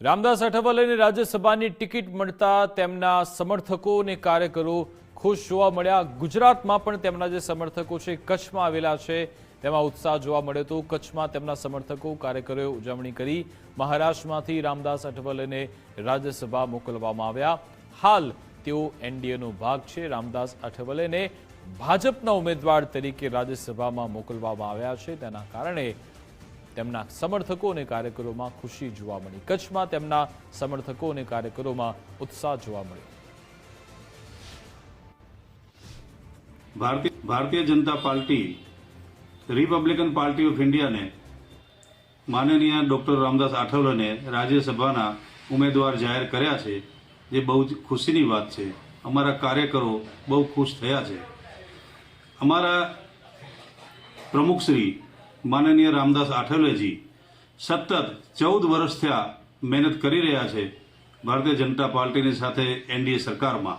રામદાસ અઠાવલેને રાજ્યસભાની ટિકિટ મળતા તેમના સમર્થકો અને કાર્યકરો ખુશ જોવા મળ્યા। ગુજરાતમાં પણ તેમના જે સમર્થકો છે કચ્છમાં આવેલા છે તેમાં ઉત્સાહ જોવા મળ્યો હતો। કચ્છમાં તેમના સમર્થકો કાર્યકરોએ ઉજવણી કરી। મહારાષ્ટ્રમાંથી રામદાસ અઠાવલેને રાજ્યસભા મોકલવામાં આવ્યા। હાલ તેઓ એનડીએનો ભાગ છે। રામદાસ અઠાવલેને ભાજપના ઉમેદવાર તરીકે રાજ્યસભામાં મોકલવામાં આવ્યા છે। તેના કારણે તેમના સમર્થકો અને કાર્યકરોમાં ખુશી જોવા મળી। કચ્છમાં તેમના સમર્થકો અને કાર્યકરોમાં ઉત્સાહ જોવા મળ્યો। Bharatiya Janata party Republican party of India ने माननीय डॉक्टर रामदास आठवले ने राज्यसभा उम्मीदवार जाहिर कर्या छे, जे बहु खुशीनी बात छे। अमारा कार्यकरो बहु खुश थया छे। अमारा प्रमुख श्री माननीय रामदास आठवलेजी सतत 14 वर्ष थया मेहनत करी रह्या छे भारतीय जनता पार्टी साथे एनडीए सरकार में।